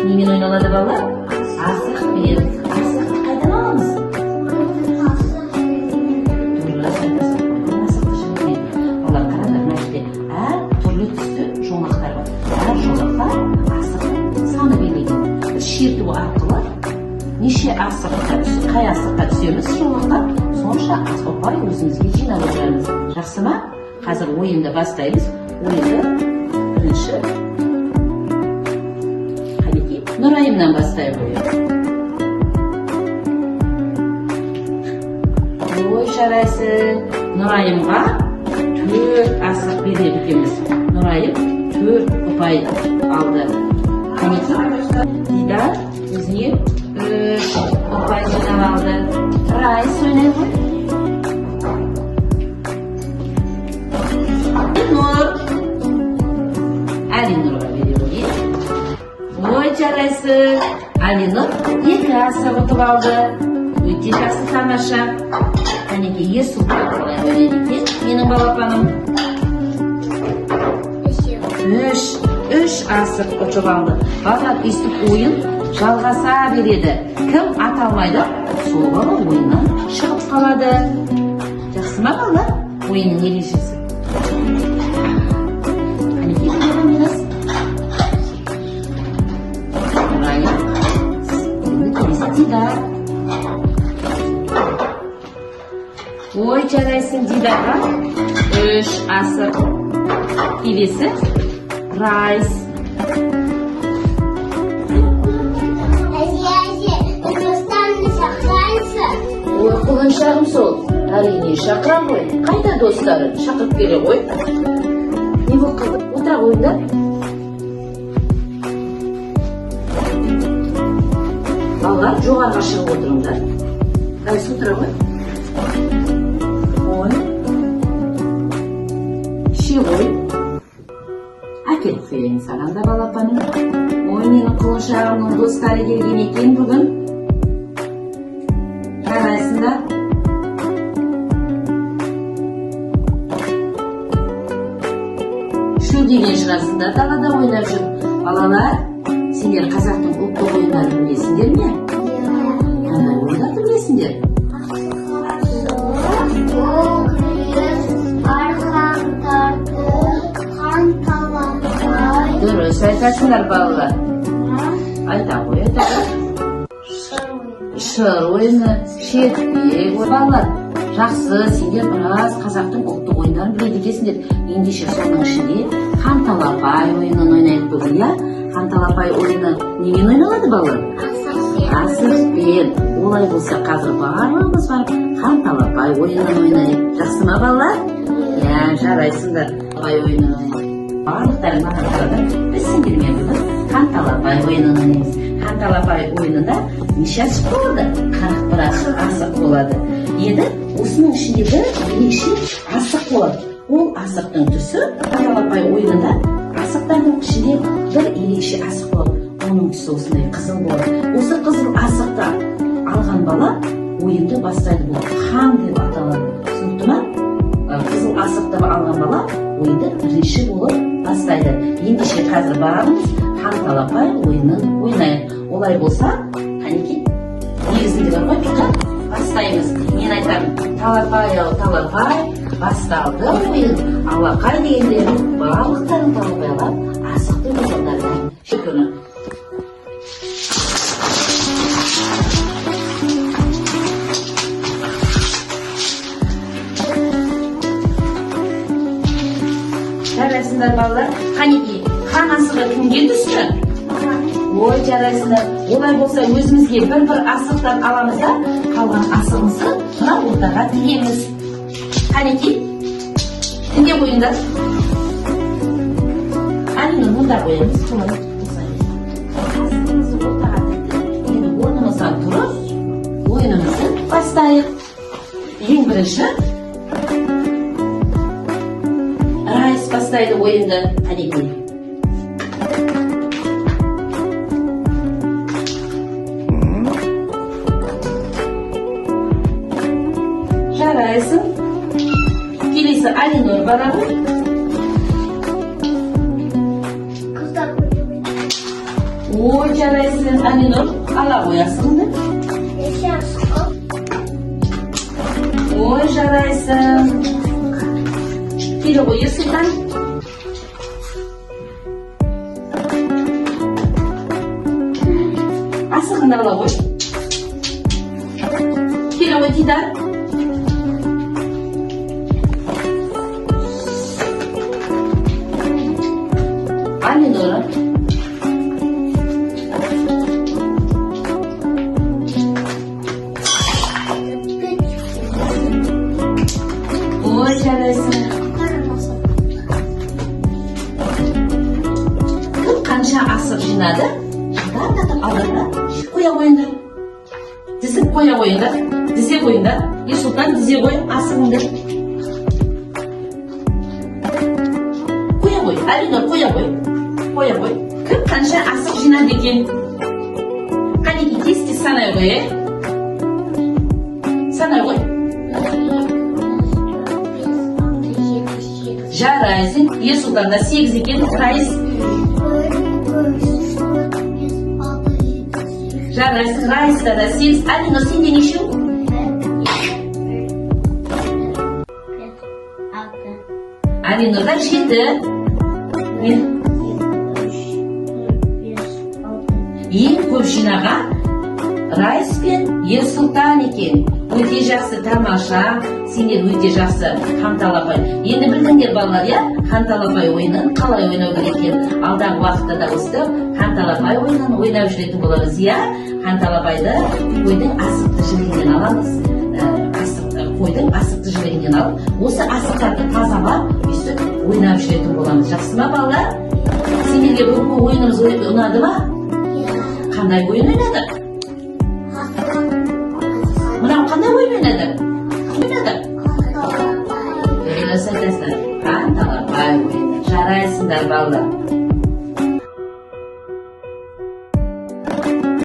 Neмен oynaladi balalar? Asық bilen. Asықты қайдан аламыз? Дұрыс айтасың. Асықты жібермейді. Балалар қараңдар, мына жерде әр түрлі түсті жолақтар бар. Әр жолаққа асықтың саны белгіленген. Біз шерту арқылы неше асыққа, қай асыққа түсеміз жолаққа, сонша ұпай өзімізге жинап отырамыз. Жақсы ма? Қазір ойынды бастаймыз. Ойынды бірінші Нұрайымнан бастайық ойын. Ой, жарайсың. Нұрайымға 4 асық береді екенбіз. Нұрайым 4 ұпай алды. Дидар өзіне 3 ұпай жинап алды. Райс ойнай ғой. Нұр. Әлинұрға береді ғой. Ой, жарайсың. Әлинұр 2 асық ұтып алды. Өте жақсы, тамаша. Кәнеке, Ерсұлтан қалай ойнайды екен, менің балапаным. 3 асық ұтып алды. Балалар, өйстіп ойын жалғаса береді. Кім аталмайды, сол бала ойыннан шығып қалады. Жақсы ма балалар? Ойынның ережесі. Кәнеке, ойнамыз. Дидар. Ой, жарайсың, Дидарға 3 асық. Келесі Райс. Ой, құлыншағым сол. Әрине шақырам ғой. Қайда достары? Шақырып келе ғой. Не болып қалды? Отыра қойыңдар. Балалар, жоғарға шығып отырыңдар. Райс, отыра ғой. Ой. Ше ғой. Әкеліп қояйын саған да балапаным. Ой, менің құлыншағымның достары келген екен бүгін. Жарайсыңдар. Шу деген шығарсыңдар, далада ойнап жүр. Балалар, сендер қазақтың ұлттық ойындарын білесіңдер ме? Қандай ойындарды білесіңдер? Дұрыс айтасыңдар балалар. Айта ғой, айта ғой. Шыр ойыны, шертпе. Балалар, жақсы, сендер біраз қазақтың ұлттық ойындарын біледі екенсіңдер. Ендеше соның ішінде қанталапай ойынын ойнайық бүгін, иә? Қанталапай ойыны немен ойналады балалар? Асықпен. Олай болса қазір барлығымыз барып қанталапай ойынын ойнайық. Жақсы ма балалар? Иә, жарайсыңдар. Қанталапай ойынын ойнайық. Барлықтары маған қарады. Біз сендермен бүгін қанталапай ойынын ойнаймыз. Қанталапай ойынында неше асық болады? 41 асық болады. Еді, осының ішінде бір ерекше асық болады. Ол асықтың түсі қанталапай ойынында асықтардың ішінде бір ерекше асық болады. Оның түсі осындай қызыл болады. Осы қызыл асықты алған бала ойынды бастайды. Бұл хан деп аталады. Түсінікті ма? Қызыл асықты алған бала ойынды бірінші болып бастайды. Ендеше қазір барамыз қанталапай ойынын ойнайық. Олай болса, қанеке, негізінде бар ғой, пиқа, бастаймыз. Мен айтамын, талапай, талапай, басталды ойын. Алақай дегенде барлықтарын талапайлап, асықты өзіңдерді. Шүкірі. Жарайсыңдар балалар, қанеке, қан асығы кімге түсті? Ой, жарайсыңдар. Олай болса өзімізге бір асықтан аламыз да, қалған асығымызды мына ортаға тиеміз. Қанеке, кімге қойыңдар? Әлінің мұнда қоямыз. Асығымызды ортаға тікті. Енді орнымыздан тұрып, ойынымызды бастайық. Ең бірінші Райс бастайды ойынды. Қанеке. әкесі Алинор бара ғой. Ой, жарайсың, Алинор, ала қоясың да. Ой, жарайсың. Келе ғой, Ерсұлтан. Асығын ала ғой. Келе ғой, Дидар. Алинора. Ой, жарайсың. Қанша асық жинады? Жылдам алдарда қоя қойыңдар. Дізіп қоя қойыңдар. Дизе қойыңдар. Ерсұлтан, дизе қой асығыңды. Қоя қой. Алинор, қоя қой. Қоя қой. Кім қанша асық жинады екен? Қанеки тез санай қой, Санай қой. Жарайсың. Ерсұлтанда 8 екен. Райыс. Жарайсың. Райыста да 8. Алинор, сенде нешеу? Алинорда 7. Ең көп жинаған Райыс пен Ерсұлтан екен. Өте жақсы, тамаша. Сендер өте жақсы. Ханталапай. Енді білдіңдер балалар, Ханталапай ойынын қалай ойнау керек екен. Алдағы уақытта да осы Ханталапай ойынын ойнап жүретін боламыз, Ханталапайды қойдың асықты жілігінен аламыз. Қойдың асықты жілігінен алып, осы асықтарды тазалап, өйстіп ойнап жүретін боламыз. Жақсы ма балалар? Сендерге бүгінгі ойынымыз ұнады ма? Қандай ойын ойнадық? Мынау қандай ойын ойнадық? Дұрыс айтасыңдар. Ханталапай ойыны. Жарайсыңдар балалар.